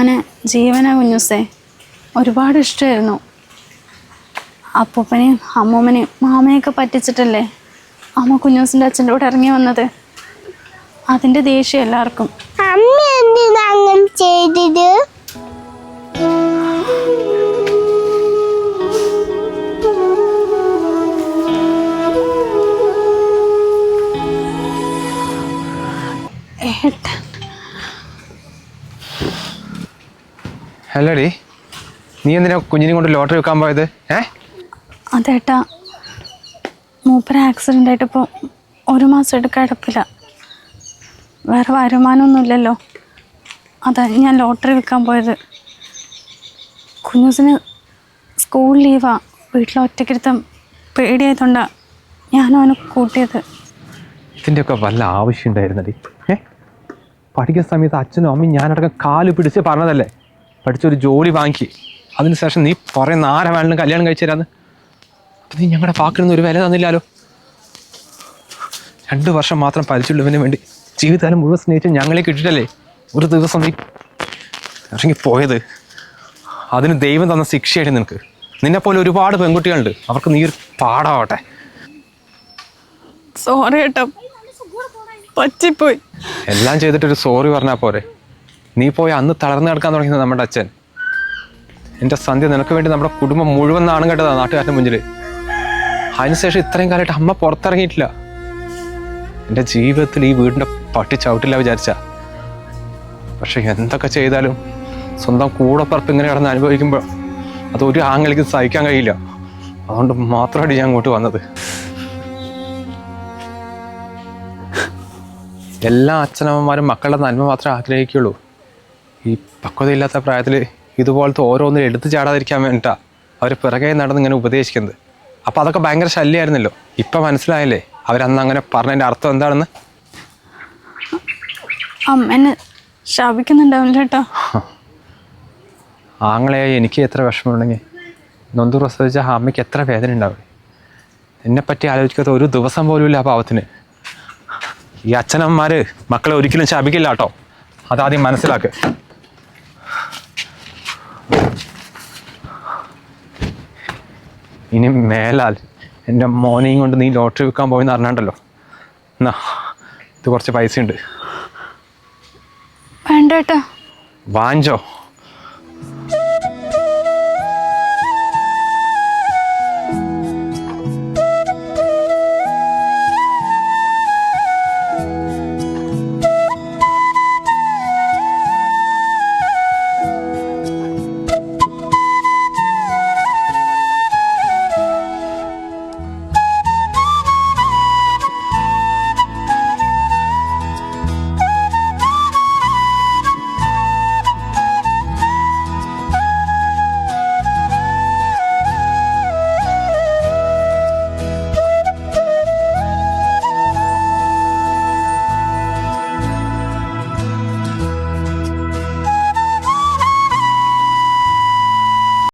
അപ്പൂപ്പനെ ജീവനാ കുഞ്ഞൂസേ. ഒരുപാട് ഇഷ്ടമായിരുന്നു. അപ്പൂപ്പനെയും അമ്മൂമ്മനെയും മാമയൊക്കെ പറ്റിച്ചിട്ടല്ലേ അമ്മ കുഞ്ഞൂസിൻ്റെ അച്ഛൻ്റെ കൂടെ ഇറങ്ങി വന്നത്. അതിൻ്റെ ദേഷ്യം എല്ലാവർക്കും. അമ്മ എന്തിനാ അങ്ങനെ ചെയ്തത്? അല്ലടി, നീ എന്തിനാ കുഞ്ഞിനെ കൊണ്ട് ലോട്ടറി വെക്കാൻ പോയത്? അതേട്ടാ, മൂപ്പര ആക്സിഡൻ്റ് ആയിട്ടിപ്പോൾ 1 മാസമായിട്ട് കിടപ്പില്ല. വേറെ വരുമാനമൊന്നുമില്ലല്ലോ. അതാ ഞാൻ ലോട്ടറി വെക്കാൻ പോയത്. കുഞ്ഞൂസിന് സ്കൂൾ ലീവാ, വീട്ടിൽ ഒറ്റയ്ക്കിരുത്തം പേടിയായതുകൊണ്ടാണ് ഞാനും അവനെ കൂട്ടിയത്. ഇതിൻ്റെയൊക്കെ വല്ല ആവശ്യം ഉണ്ടായിരുന്നടി? പഠിക്കുന്ന സമയത്ത് അച്ഛനും അമ്മയും ഞാനടക്കം കാല് പിടിച്ച് പറഞ്ഞതല്ലേ പഠിച്ചൊരു ജോലി വാങ്ങിക്കി, അതിനുശേഷം നീ പറയുന്ന ആരെ വേണമെങ്കിലും കല്യാണം കഴിച്ചു തരാന്ന്. അപ്പം നീ ഞങ്ങളുടെ വാക്കിനൊന്നും ഒരു വില തന്നില്ലാലോ. 2 വർഷം മാത്രം പരിചയമുള്ളവന് വേണ്ടി ജീവിതകാലം മുഴുവൻ സ്നേഹിച്ച് ഞങ്ങളെ കിട്ടിയിട്ടല്ലേ ഒരു ദിവസം നീ ഇറങ്ങിപ്പോയത്. അതിന് ദൈവം തന്ന ശിക്ഷയായിട്ട് നിനക്ക്. നിന്നെപ്പോലെ ഒരുപാട് പെൺകുട്ടികളുണ്ട്, അവർക്ക് നീ ഒരു പാടാവട്ടെ. സോറി ഏട്ടാ, പറ്റിപ്പോയി. എല്ലാം ചെയ്തിട്ടൊരു സോറി പറഞ്ഞാൽ പോരെ? നീ പോയി അന്ന് തളർന്നു കിടക്കാൻ തുടങ്ങിയത് നമ്മുടെ അച്ഛൻ. എൻ്റെ സന്ധ്യ നിനക്ക് വേണ്ടി നമ്മുടെ കുടുംബം മുഴുവൻ നാണം കേട്ടതാണ് നാട്ടുകാരുടെ മുന്നിൽ. അതിനുശേഷം ഇത്രയും കാലമായിട്ട് അമ്മ പുറത്തിറങ്ങിയിട്ടില്ല. എൻ്റെ ജീവിതത്തിൽ ഈ വീടിൻ്റെ പട്ടി ചവിട്ടില്ല വിചാരിച്ച. പക്ഷെ എന്തൊക്കെ ചെയ്താലും സ്വന്തം കൂടപ്പുറപ്പ് ഇങ്ങനെ കിടന്ന് അനുഭവിക്കുമ്പോൾ അതൊരു ആങ്ങളിക്ക് സഹിക്കാൻ കഴിയില്ല. അതുകൊണ്ട് മാത്രമായിട്ട് ഞാൻ അങ്ങോട്ട് വന്നത്. എല്ലാ അച്ഛനമ്മമാരും മക്കളുടെ നന്മ മാത്രമേ ആഗ്രഹിക്കുള്ളൂ. ഈ പക്വതയില്ലാത്ത പ്രായത്തിൽ ഇതുപോലത്തെ ഓരോന്നും എടുത്തു ചാടാതിരിക്കാൻ വേണ്ടിയിട്ടാണ് അവർ പിറകെ നടന്ന് ഇങ്ങനെ ഉപദേശിക്കുന്നത്. അപ്പോൾ അതൊക്കെ ഭയങ്കര ശല്യമായിരുന്നല്ലോ. ഇപ്പം മനസ്സിലായല്ലേ അവരന്ന് അങ്ങനെ പറഞ്ഞതിൻ്റെ അർത്ഥം എന്താണെന്ന്? അമ്മേനെ ശാപിക്കുന്നുണ്ടാവില്ല കേട്ടോ. ആങ്ങളെയായി എനിക്ക് എത്ര വിഷമമുണ്ടെങ്കിൽ നൊന്തു പ്രസവിച്ച അമ്മയ്ക്ക് എത്ര വേദന ഉണ്ടാവും. എന്നെപ്പറ്റി ആലോചിക്കാത്ത ഒരു ദിവസം പോലും ഇല്ല ആ പാവത്തിന്. ഈ അച്ഛനമ്മമാർ മക്കളെ ഒരിക്കലും ശാപിക്കില്ല കേട്ടോ, അതാദ്യം മനസ്സിലാക്കുക. ഇനി മേലാൽ എൻ്റെ മോനെയും കൊണ്ട് നീ ലോട്ടറി വിൽക്കാൻ പോയെന്ന് അറിഞ്ഞാണ്ടല്ലോ, എന്നാ ഇത് കുറച്ച് പൈസ ഉണ്ട്. വേണ്ട ഏട്ടാ. വാഞ്ചോ.